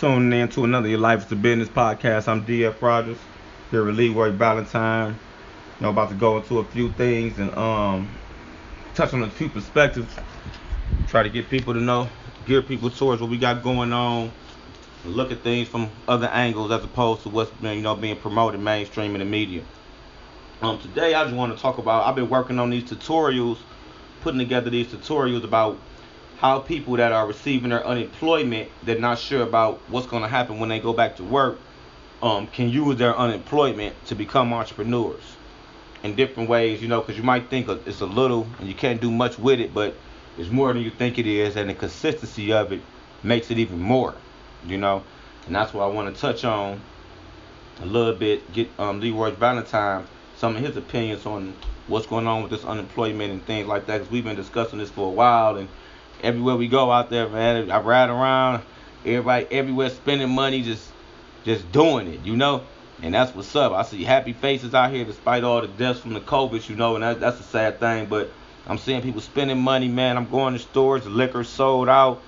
tuning in to another Your Life is a Business podcast. I'm D.F.Rogers here with Leroy Valentine. About to go into a few things and touch on a few perspectives. Try to get people to know, gear people towards what we got going on, and look at things from other angles as opposed to what's been being promoted mainstream in the media. Today I just want to talk about. I've been working on these tutorials, putting together these tutorials about how people that are receiving their unemployment, they're not sure about what's going to happen when they go back to work, can use their unemployment to become entrepreneurs in different ways, because you might think it's a little and you can't do much with it, but it's more than you think it is, and the consistency of it makes it even more, and that's what I want to touch on a little bit, get Leroy Valentine some of his opinions on what's going on with this unemployment and things like that, because we've been discussing this for a while, and everywhere we go out there, man, I ride around, everybody everywhere spending money, just doing it, and that's what's up. I see happy faces out here despite all the deaths from the COVID, and that's a sad thing, but I'm seeing people spending money, man. I'm going to stores, the liquor sold out,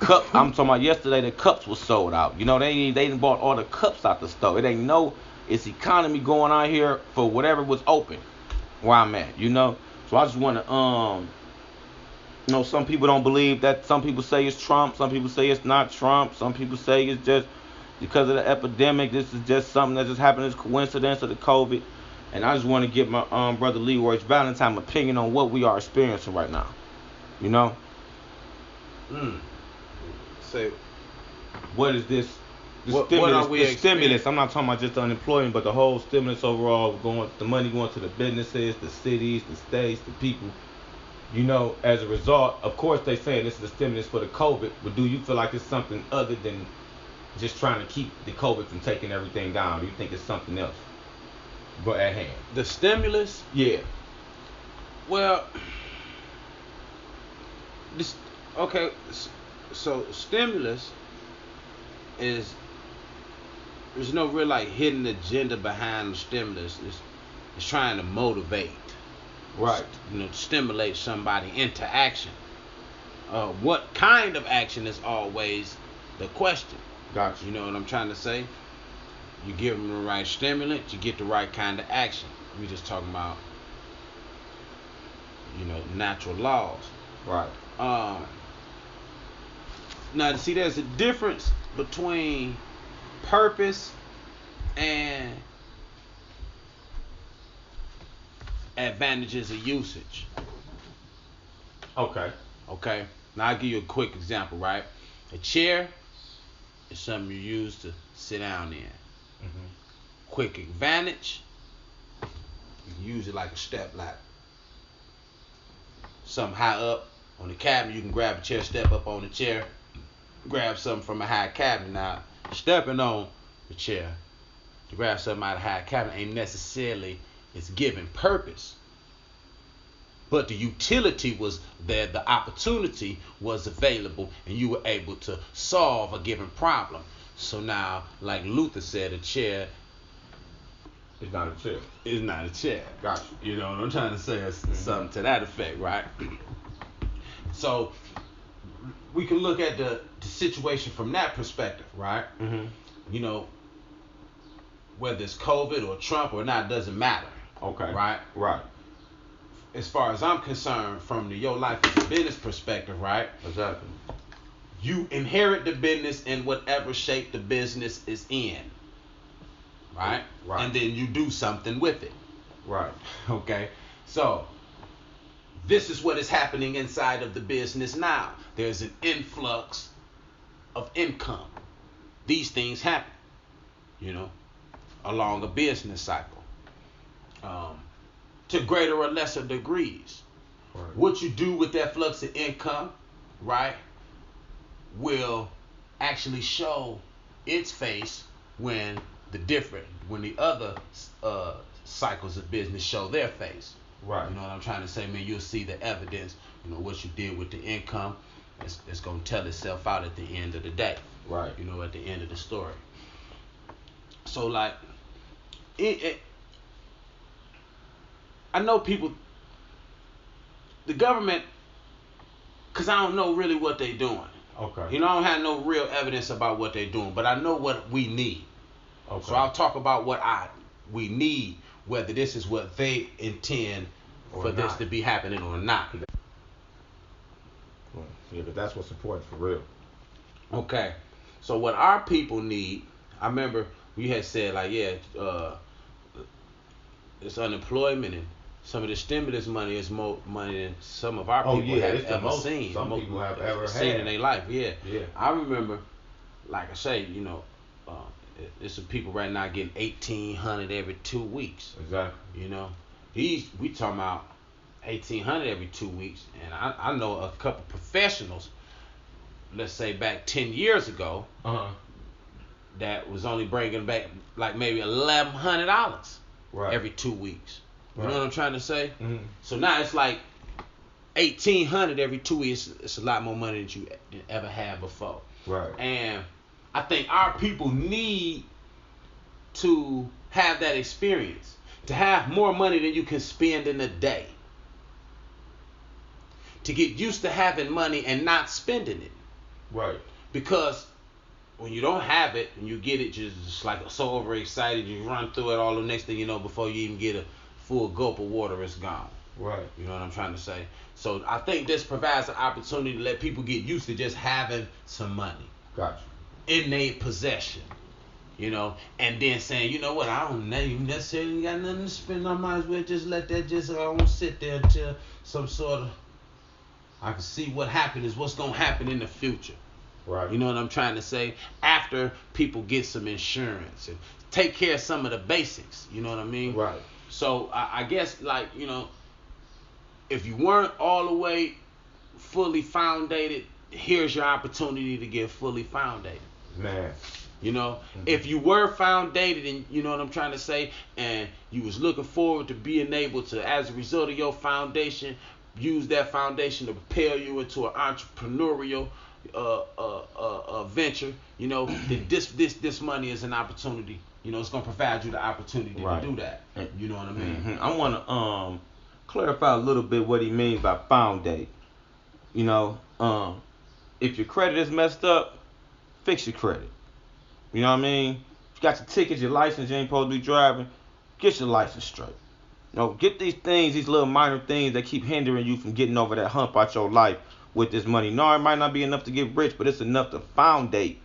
I'm talking about yesterday, the cups was sold out, they done bought all the cups out the store. It ain't it's economy going on here for whatever was open where I'm at, so I just want to some people don't believe that. Some people say it's Trump. Some people say it's not Trump. Some people say it's just because of the epidemic. This is just something that just happened as coincidence of the COVID. And I just want to get my brother Leroy's Valentine opinion on what we are experiencing right now. Say, what is this? What are we The stimulus. I'm not talking about just unemployment, but the whole stimulus overall, the money going to the businesses, the cities, the states, the people. As a result, of course, they saying this is a stimulus for the COVID, but do you feel like it's something other than just trying to keep the COVID from taking everything down? Do you think it's something else at hand? The stimulus? Yeah. Well, okay, so stimulus there's no real hidden agenda behind the stimulus. It's trying to motivate. Right. To stimulate somebody into action. What kind of action is always the question. Gotcha. You know what I'm trying to say? You give them the right stimulant, you get the right kind of action. We just talking about, natural laws. Right. Now, see, there's a difference between purpose and advantages of usage. Okay. Now I'll give you a quick example, right? A chair is something you use to sit down in. Mm-hmm. Quick advantage, you can use it like a step ladder. Something high up on the cabinet, you can grab a chair, step up on the chair, grab something from a high cabinet. Now, stepping on the chair to grab something out of a high cabinet ain't necessarily it's giving purpose, but the utility was there, the opportunity was available, and you were able to solve a given problem. So now, like Luther said, a chair is not a chair. It's not a chair. Gotcha. You know what I'm trying to say? It's something to that effect, right? So we can look at the situation from that perspective, right? Mm-hmm. Whether it's COVID or Trump or not, doesn't matter. Okay. Right. As far as I'm concerned, from the Your Life as a Business perspective, right? Exactly. You inherit the business in whatever shape the business is in. Right? And then you do something with it. Right. Okay. So this is what is happening inside of the business now. There's an influx of income. These things happen, along a business cycle. To greater or lesser degrees. Right. What you do with that flux of income, right, will actually show its face when the other cycles of business show their face. Right. You know what I'm trying to say, man? You'll see the evidence, what you did with the income. It's going to tell itself out at the end of the day. Right. At the end of the story. So, I know people, the government, because I don't know really what they're doing. Okay. You know, I don't have no real evidence about what they're doing, but I know what we need. Okay. So I'll talk about what we need, whether this is what they intend or for not. this to be happening or not. Yeah, but that's what's important for real. Okay. So what our people need, I remember you had said like, yeah, it's unemployment and some of the stimulus money is more money than some of our people have ever seen. Some people have ever seen had in their life. Yeah. Yeah. I remember, like I say, you know, there's some people right now getting 1,800 every 2 weeks. Exactly. You know, we talking about 1,800 every 2 weeks, and I know a couple professionals. Let's say back 10 years ago, that was only bringing back like maybe $1,100 every 2 weeks. You know what I'm trying to say? Mm-hmm. So now it's like 1,800 every 2 weeks. It's a lot more money than you ever had before. Right. And I think our people need to have that experience, to have more money than you can spend in a day, to get used to having money and not spending it. Right. Because when you don't have it and you get it, just like so overexcited, you run through it all. The next thing you know, before you even get a full gulp of water, it's gone. Right. You know what I'm trying to say? So I think this provides an opportunity to let people get used to just having some money. Gotcha. In their possession. You know, and then saying, you know what, I don't necessarily got nothing to spend. I might as well just let that I won't sit there until some sort of, I can see what happens, what's going to happen in the future. Right. You know what I'm trying to say? After people get some insurance and take care of some of the basics. You know what I mean? Right. So I guess, like, you know, if you weren't all the way fully foundated, here's your opportunity to get fully foundated. Man. You know, if you were foundated, and you know what I'm trying to say, and you was looking forward to being able to, as a result of your foundation, use that foundation to propel you into an entrepreneurial venture, you know, then this money is an opportunity. You know, it's gonna provide you the opportunity to do that. You know what I mean? Mm-hmm. I want to clarify a little bit what he means by foundate. You know, if your credit is messed up, fix your credit. You know what I mean? You got your tickets, your license, you ain't supposed to be driving. Get your license straight. You know, get these things, these little minor things that keep hindering you from getting over that hump out your life with this money. No, it might not be enough to get rich, but it's enough to foundate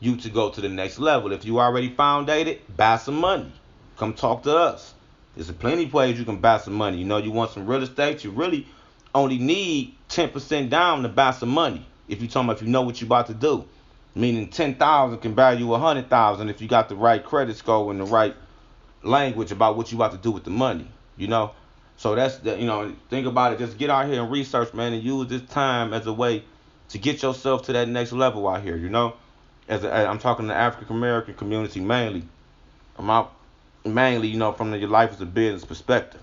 you to go to the next level. If you already foundated, buy some money. Come talk to us. There's plenty of ways you can buy some money. You know, you want some real estate, you really only need 10% down to buy some money. If you're talking about if you know what you're about to do. Meaning 10,000 can buy you 100,000 if you got the right credit score and the right language about what you about to do with the money. You know, so that's the, you know, think about it. Just get out here and research, man, and use this time as a way to get yourself to that next level out here. You know, I'm talking to the African American community mainly. I'm out mainly, you know, from your life as a business perspective.